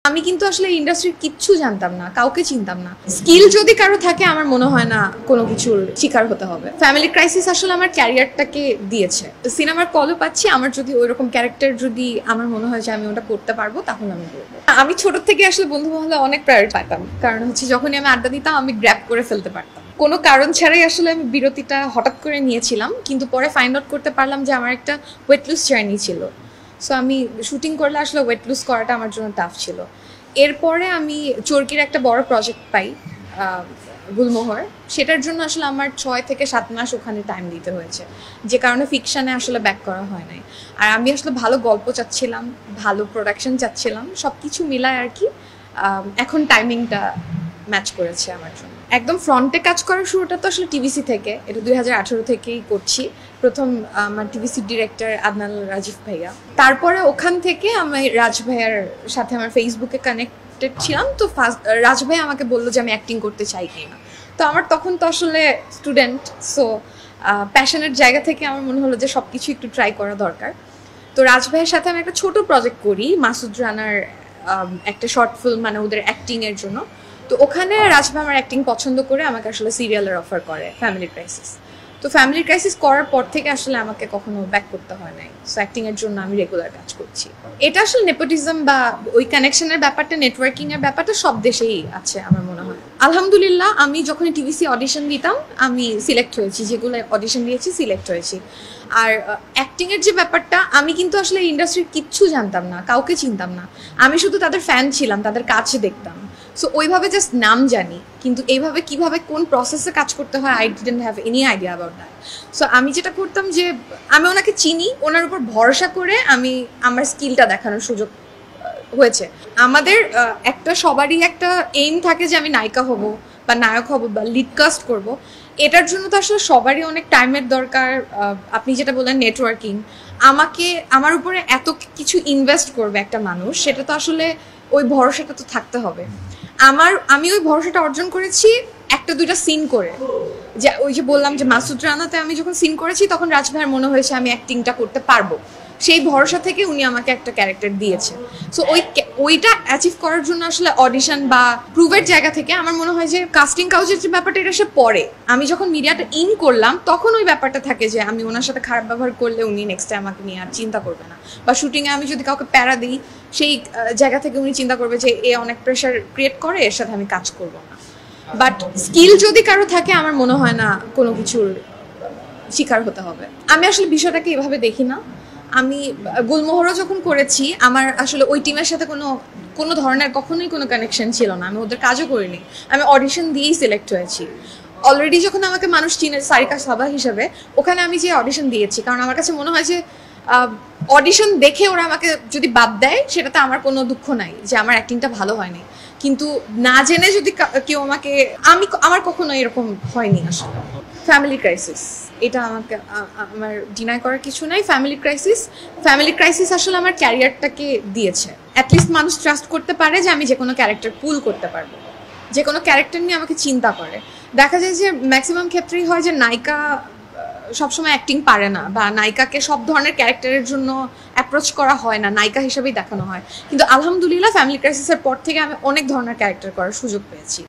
আমি কিন্তু আসলে ইন্ডাস্ট্রির কিচ্ছু জানতাম না, কাউকে চিনতাম না। স্কিল যদি কারো থাকে আমার মনে হয় না কোনো কিছুর শিকার হতে হবে। ফ্যামিলি ক্রাইসিস আসলে আমার ক্যারিয়ারটাকে দিয়েছে। সিনেমার কলও পাচ্ছি, আমার যদি ওইরকম ক্যারেক্টার যদি আমার মনে হয় যে আমি ওটা করতে পারবো তাহলে আমি করবো। আমি ছোট থেকে আসলে বন্ধু মহলে অনেক প্রায়োরিটি পাইতাম, কারণ হচ্ছে যখনই আমি আড্ডা দিতাম আমি গ্র্যাব করে ফেলতে পারতাম। কোনো কারণ ছাড়াই আসলে আমি বিরতিটা হঠাৎ করে নিয়েছিলাম, কিন্তু পরে ফাইন্ড আউট করতে পারলাম যে আমার একটা ওয়েট লুজ জার্নি ছিল। সো আমি শুটিং করলে আসলে ওয়েট লুজ করাটা আমার জন্য টাফ ছিল। এরপরে আমি চরকির একটা বড় প্রজেক্ট পাই, গুলমোহর। সেটার জন্য আসলে আমার 6 থেকে 7 মাস ওখানে টাইম দিতে হয়েছে, যে কারণে ফিকশানে আসলে ব্যাক করা হয় নাই। আর আমি আসলে ভালো গল্প চাচ্ছিলাম, ভালো প্রোডাকশন চাচ্ছিলাম, সব কিছু মিলায় আর কি এখন টাইমিংটা ম্যাচ করেছে আমার জন্য। একদম ফ্রন্টে কাজ করার শুরুটা তো আসলে টিভিসি থেকে, এটা 2018 থেকেই করছি। প্রথম আমার টিভিসি ডিরেক্টর আদনান রাজীব ভাইয়া, তারপরে ওখান থেকে আমি রাজ ভাইয়ার সাথে আমার ফেসবুকে কানেক্টেড ছিলাম। তো রাজ ভাই আমাকে বললো যে আমি অ্যাক্টিং করতে চাই কিনা। তো আমার তখন তো আসলে স্টুডেন্ট, সো প্যাশনের জায়গা থেকে আমার মনে হলো যে সব কিছু একটু ট্রাই করা দরকার। তো রাজ ভাইয়ের সাথে আমি একটা ছোট প্রজেক্ট করি, মাসুদ রানার একটা শর্ট ফিল্ম, মানে ওদের অ্যাক্টিংয়ের জন্য। তো ওখানে রাজ ভাই আমার অ্যাক্টিং পছন্দ করে আমাকে আসলে সিরিয়ালের অফার করে, ফ্যামিলি ক্রাইসিস। তো ফ্যামিলি ক্রাইসিস করার পর থেকে আসলে আমাকে কখনো ব্যাক করতে হয় নাই। সো অ্যাক্টিংয়ের জন্য আমি রেগুলার কাজ করছি। এটা আসলে নেপোটিজম বা ওই কানেকশনের ব্যাপারটা, নেটওয়ার্কিংয়ের ব্যাপারটা সব দেশেই আছে আমার মনে হয়। আলহামদুলিল্লাহ, আমি যখন টিভিসি অডিশন দিতাম আমি সিলেক্ট হয়েছি, যেগুলো অডিশন দিয়েছি সিলেক্ট হয়েছি। আর অ্যাক্টিংয়ের যে ব্যাপারটা, আমি কিন্তু আসলে ইন্ডাস্ট্রির কিচ্ছু জানতাম না, কাউকে চিনতাম না। আমি শুধু তাদের ফ্যান ছিলাম, তাদের কাছে দেখতাম। সো ওইভাবে জাস্ট নাম জানি, কিন্তু এইভাবে কিভাবে কোন প্রসেসে কাজ করতে হয় I didn't have any idea about that. So আমি যেটা করতাম যে আমি ওনাকে চিনি, ওনার উপর ভরসা করে আমি আমার স্কিলটা দেখানোর সুযোগ হয়েছে। আমাদের একটা সবারই একটা এইম থাকে যে আমি নায়িকা হব বা নায়ক হব বা লিড কাস্ট করব। এটার জন্য তো আসলে সবারই অনেক টাইমের দরকার। আপনি যেটা বললেন নেটওয়ার্কিং, আমার উপরে এত কিছু ইনভেস্ট করবে একটা মানুষ, সেটা তো আসলে ওই ভরসাটা তো থাকতে হবে। আমি ওই ভরসাটা অর্জন করেছি একটা দুইটা সিন করে। যে ওই যে বললাম যে মাসুদ রানাতে আমি যখন সিন করেছি তখন রাজ ভাইয়ের মনে হয়েছে আমি অ্যাক্টিংটা করতে পারবো, সেই ভরসা থেকে উনি আমাকে একটা ক্যারেক্টার দিয়েছে। সো ওইটা অ্যাচিভ করার জন্য আসলে অডিশন বা প্রুভের জায়গা থেকে আমার মনে হয় যে কাস্টিং কাউচের যে ব্যাপারটা, এটা সে পরে আমি যখন মিডিয়াটা ইন করলাম তখন ওই ব্যাপারটা থাকে যে আমি ওনার সাথে খারাপ ব্যবহার করলে উনি নেক্সট টাইম আমাকে নিয়ে আর চিন্তা করবে না। বা শুটিংয়ে আমি যদি কাউকে প্যারা দিই, সেই জায়গা থেকে উনি চিন্তা করবে যে এ অনেক প্রেশার ক্রিয়েট করে, এর সাথে আমি কাজ করবো না। বাট স্কিল যদি কারো থাকে আমার মনে হয় না কোনো কিছুর শিকার হতে হবে। আমি আসলে বিষয়টাকে এভাবে দেখি না। আমি গুলমোহরও যখন করেছি, আমার আসলে ওই টিমের সাথে কোনো ধরনের কখনোই কোনো কানেকশন ছিল না, আমি ওদের কাজও করিনি। আমি অডিশন দিয়েই সিলেক্ট হয়েছি। অলরেডি যখন আমাকে মানুষ চিনে সারিকা সাবা হিসেবে, ওখানে আমি যে অডিশন দিয়েছি, কারণ আমার কাছে মনে হয় যে অডিশন দেখে ওরা আমাকে যদি বাদ দেয় সেটাতে আমার কোনো দুঃখ নাই যে আমার অ্যাক্টিংটা ভালো হয়নি। কিন্তু না জেনে যদি কেউ আমাকে, আমার কখনো এরকম হয়নি আসলে। ফ্যামিলি ক্রাইসিস, এটা আমার ডিনাই করার কিছু নাই। ফ্যামিলি ক্রাইসিস আসলে আমার ক্যারিয়ারটাকে দিয়েছে। অ্যাটলিস্ট মানুষ ট্রাস্ট করতে পারে যে আমি যে কোনো ক্যারেক্টার পুল করতে পারবো, যে কোনো ক্যারেক্টার নিয়ে আমাকে চিন্তা করে। দেখা যায় যে ম্যাক্সিমাম ক্ষেত্রেই হয় যে নায়িকা সবসময় অ্যাক্টিং পারে না, বা নায়িকাকে সব ধরনের ক্যারেক্টারের জন্য অ্যাপ্রোচ করা হয় না, নায়িকা হিসেবেই দেখানো হয়। কিন্তু আলহামদুলিল্লাহ ফ্যামিলি ক্রাইসিসের পর থেকে আমি অনেক ধরনের ক্যারেক্টার করার সুযোগ পেয়েছি।